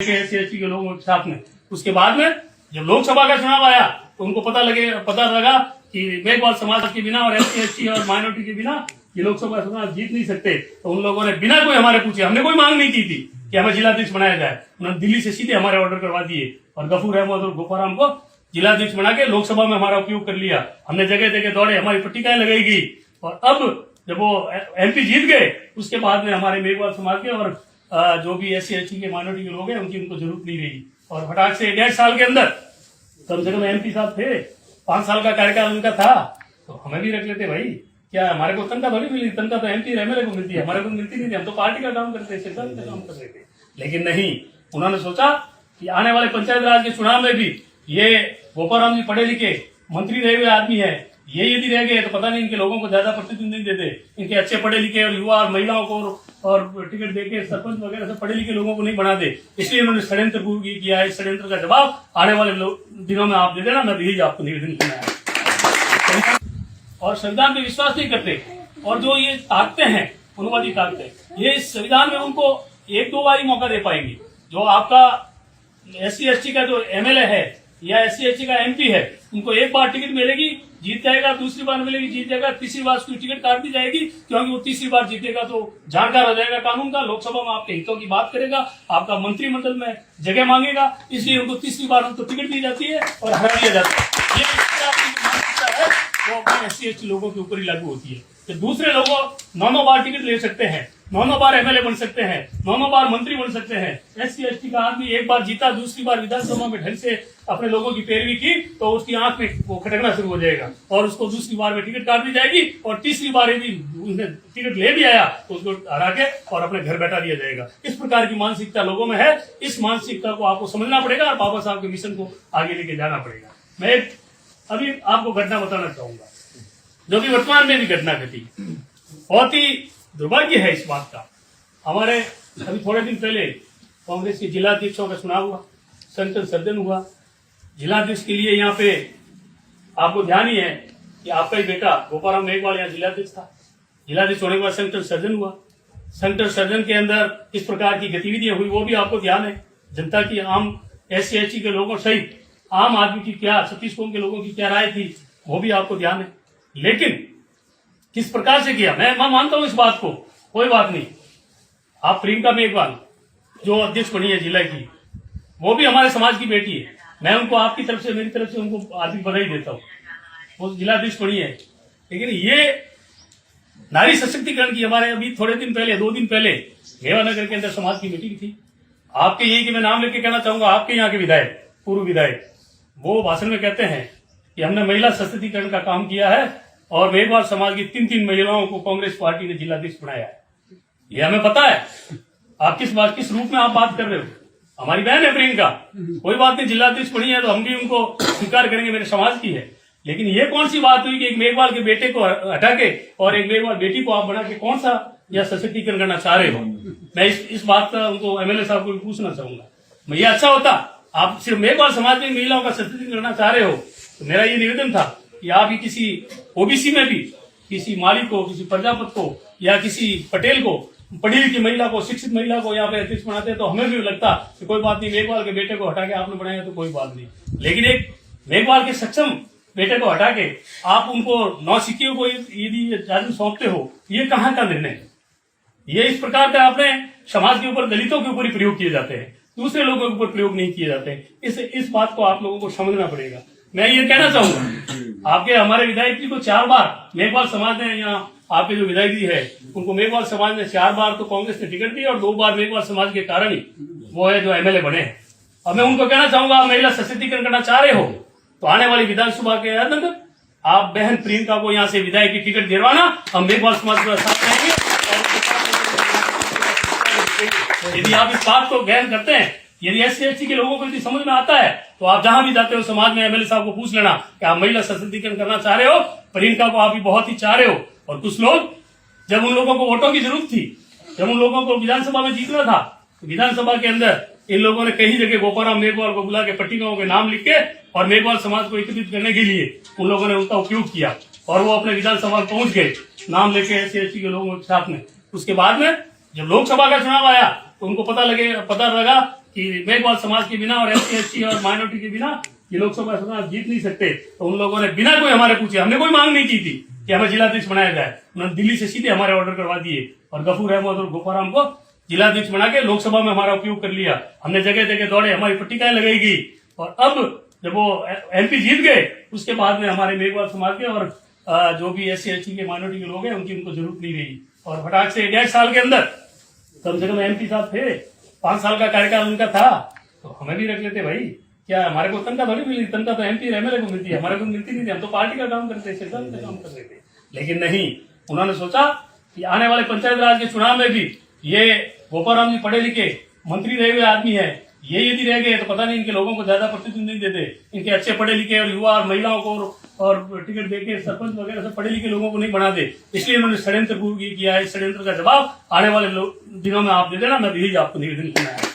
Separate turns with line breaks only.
SC के लोगों के साथ में। उसके बाद में जब लोकसभा का चुनाव आया तो उनको पता लगा कि मेघवाल समाज के बिना और SC और माइनॉरिटी के बिना ये लोकसभा चुनाव जीत नहीं सकते। तो उन लोगों ने बिना कोई हमारे पूछे, हमने कोई मांग नहीं की थी कि हमें जिलाध्यक्ष बनाया जाए, उन्होंने दिल्ली से सीधे हमारे ऑर्डर करवा दिए और गफूर अहमद और गोपाराम को जिलाध्यक्ष बना के लोकसभा में हमारा उपयोग कर लिया। हमने जगह जगह दौड़े, हमारी पट्टिकाएं लगाई गई और अब जब वो MP जीत गए उसके बाद में हमारे मेघवाल समाज के और जो भी SC के माइनॉरिटी के लोग हैं उनकी उनको जरूरत नहीं रही। और फटाक से 1.5 साल के अंदर कम से कम MP साहब थे, 5 साल का कार्यकाल उनका था, तो हमें भी रख लेते भाई। क्या हमारे को तनख्वाह थोड़ी मिली? तनख्वाह तो MP और MLA को मिलती है, हमारे को मिलती नहीं थी। हम तो पार्टी का काम करते थे, सरकार का काम कर रहे थे। लेकिन नहीं, उन्होंने सोचा कि आने वाले पंचायत राज के चुनाव में भी ये गोपाराम जी पढ़े लिखे मंत्री रहे हुए आदमी है, ये यदि रह गए तो पता नहीं इनके लोगों को ज्यादा प्रतिनिधित्व नहीं देते। इनके अच्छे पढ़े लिखे और युवा और महिलाओं को और टिकट देके सरपंच वगैरह सब पढ़े लिखे लोगों को नहीं बना दे, इसलिए उन्होंने षड्यंत्र किया है। इस षड्यंत्र का जवाब आने वाले दिनों में आप दे देना, मैं यही आपको निवेदन करना है। और संविधान पे विश्वास नहीं करते और जो ये ताकते हैं अनुवादी ताकते, ये इस संविधान में उनको 1-2 बार ही मौका दे पाएंगे। जो आपका SC का जो MLA है या SC का MP है, उनको एक बार टिकट मिलेगी, जीत जाएगा, दूसरी बार मिलेगी, जीत जाएगा, तीसरी बार उसकी टिकट काट दी जाएगी, क्योंकि वो तीसरी बार जीतेगा तो जानकार हो जाएगा कानून का, लोकसभा में आपके हितों की बात करेगा, आपका मंत्रिमंडल में जगह मांगेगा, इसलिए उनको तीसरी बार उनको टिकट दी जाती है और हरा दिया जाता है। ये मानसिकता है वो अपने SC लोगों के ऊपर ही लागू होती है। तो दूसरे लोगों 9 बार टिकट ले सकते हैं, 9 बार MLA बन सकते हैं, 9 बार मंत्री बन सकते हैं। SC का आदमी एक बार जीता, दूसरी बार विधानसभा में ढंग से अपने लोगों की पैरवी की तो उसकी आंख में वो खटकना शुरू हो जाएगा और उसको दूसरी बार में टिकट काट दी जाएगी और तीसरी बार यदि उसने टिकट ले भी आया तो उसको हरा के और अपने घर बैठा दिया जाएगा। इस प्रकार की मानसिकता लोगों में है। इस मानसिकता को आपको समझना पड़ेगा और बाबा साहब के मिशन को आगे लेके जाना पड़ेगा। मैं अभी आपको घटना बताना चाहूंगा जो कि वर्तमान में भी घटना घटी। बहुत ही दुर्भाग्य है इस बात का। हमारे अभी थोड़े दिन पहले कांग्रेस के जिलाध्यक्षों का चुनाव हुआ, सेंट्रल सर्जन हुआ। जिलाध्यक्ष के लिए यहाँ पे आपको ध्यान ही है कि आपका ही बेटा गोपाराम मेघवाल यहाँ जिलाध्यक्ष था। जिलाध्यक्ष होने के बाद सेंट्रल सर्जन हुआ। सेंट्रल सर्जन के अंदर किस प्रकार की गतिविधियां हुई वो भी आपको ध्यान है। जनता की, आम SC के लोगों सहित आम आदमी की क्या, 36 कौम के लोगों की क्या राय थी वो भी आपको ध्यान है। लेकिन किस प्रकार से किया, मैं मानता हूं इस बात को, कोई बात नहीं। आप प्रियंका मेघवाल जो अध्यक्ष बनी है जिला की, वो भी हमारे समाज की बेटी है। मैं उनको आपकी तरफ से, मेरी तरफ से उनको हार्दिक बधाई देता हूँ, वो जिला अध्यक्ष बनी है। लेकिन ये नारी सशक्तिकरण की हमारे अभी थोड़े दिन पहले, 2 दिन पहले मेवानगर के अंदर समाज की मीटिंग थी। आपके यही कि मैं नाम लेके कहना चाहूंगा, आपके यहाँ के विधायक, पूर्व विधायक, वो भाषण में कहते हैं कि हमने महिला सशक्तिकरण का काम किया है और मेघवाल समाज की 3 महिलाओं को कांग्रेस पार्टी ने जिलाध्यक्ष बनाया है। ये हमें पता है। आप किस रूप में आप बात कर रहे हो? हमारी बहन है प्रियंका, कोई बात नहीं, जिलाध्यक्ष बनी है तो हम भी उनको स्वीकार करेंगे, मेरे समाज की है। लेकिन ये कौन सी बात हुई कि एक मेघवाल के बेटे को हटा के और एक मेघवाल बेटी को आप बना के कौन सा यह सशक्तिकरण करना चाह रहे हो? मैं इस बात का उनको MLA साहब को भी पूछना चाहूंगा। ये अच्छा होता, आप सिर्फ मेघवाल समाज में महिलाओं का सशक्तिकरण करना चाह रहे हो तो मेरा ये निवेदन था कि आप ही किसी OBC में भी किसी माली को, किसी प्रजापत को या किसी पटेल को, पढ़ी लिखी महिला को, शिक्षित महिला को यहाँ पे अध्यक्ष बनाते तो हमें भी लगता कि कोई बात नहीं, मेघवाल के बेटे को हटा के आपने बनाया तो कोई बात नहीं। लेकिन एक मेघवाल के सक्षम बेटे को हटा के आप उनको नौसिखियों को यदि जादू सौंपते हो, ये कहाँ का निर्णय? ये इस प्रकार का अपने समाज के ऊपर, दलितों के ऊपर ही प्रयोग किए जाते हैं, दूसरे लोगों के ऊपर प्रयोग नहीं किए जाते हैं। इस बात को आप लोगों को समझना पड़ेगा। मैं ये कहना चाहूंगा, आपके हमारे विधायक जी को 4 बार मेघवाल समाज ने, यहाँ आपके जो विधायक जी है उनको मेघवाल समाज ने 4 बार तो कांग्रेस ने टिकट दी और 2 बार मेघवाल समाज के कारण ही वो है जो MLA बने हैं। अब मैं उनको कहना चाहूंगा, आप महिला सशक्तिकरण करना चाह रहे हो तो आने वाली विधानसभा के अंदर आप बहन प्रियंका को यहाँ से विधायक की टिकट दिलवाना, हम मेघवाल समाज के साथ रहेंगे। यदि आप इस बात को गहन करते हैं, यदि SC के लोगों को यदि समझ में आता है तो आप जहां भी जाते हो समाज में MLA साहब को पूछ लेना कि आप महिला सशक्तिकरण करना चाह रहे हो, प्रियंका को आप भी बहुत ही चाह रहे हो। और कुछ लोग, जब उन लोगों को वोटों की जरूरत थी, जब उन लोगों को विधानसभा में जीतना था, तो विधानसभा के अंदर इन लोगों ने कई जगह गोपाराम मेघवाल को बुला के पट्टिकाओं के नाम लिख के और मेघवाल समाज को एकत्रित करने के लिए उन लोगों ने उनका उपयोग किया और वो अपने विधानसभा पहुंच गए नाम लेके SC के लोगों के साथ में। उसके बाद में जब लोकसभा का चुनाव आया तो उनको पता लगा कि मेघवाल समाज के बिना और SC और माइनॉरिटी के बिना ये लोकसभा चुनाव जीत नहीं सकते। तो उन लोगों ने बिना कोई हमारे पूछे, हमने कोई मांग नहीं की थी कि हमें जिलाध्यक्ष बनाया जाए, उन्होंने दिल्ली से सीधे हमारे ऑर्डर करवा दिए और गफूर अहमद और गोपाराम को जिलाध्यक्ष बना के लोकसभा में हमारा उपयोग कर लिया। हमने जगह जगह दौड़े, हमारी पट्टिकाएं लगाई गई और अब जब वो MP जीत गए उसके बाद में हमारे मेघवाल समाज के और जो भी SC के माइनॉरिटी के लोग हैं उनकी उनको जरूरत नहीं रही। और फटाक से 1.5 साल के अंदर कम से कम MP साहब थे, 5 साल का कार्यकाल उनका था, तो हमें भी रख लेते भाई। क्या हमारे को तनख्वाह थोड़ी मिली, तनख्वाह तो MP और MLA को मिलती है, हमारे को मिलती नहीं थी। हम तो पार्टी का काम करते थे, का काम करते थे। लेकिन नहीं, उन्होंने सोचा कि आने वाले पंचायत राज के चुनाव में भी ये गोपाराम जी पढ़े लिखे मंत्री रहे हुए आदमी है, ये यदि रह गए तो पता नहीं इनके लोगों को ज्यादा प्रतिनिधित्व नहीं देते। इनके अच्छे पढ़े लिखे और युवा और महिलाओं को और टिकट देके सरपंच वगैरह सब पढ़े लिखे लोगों को नहीं बना दे, इसलिए उन्होंने षड्यंत्र पूर्ण किया है। इस षड्यंत्र का जवाब आने वाले दिनों में आप दे देना, मैं यही आपको निवेदन करना है।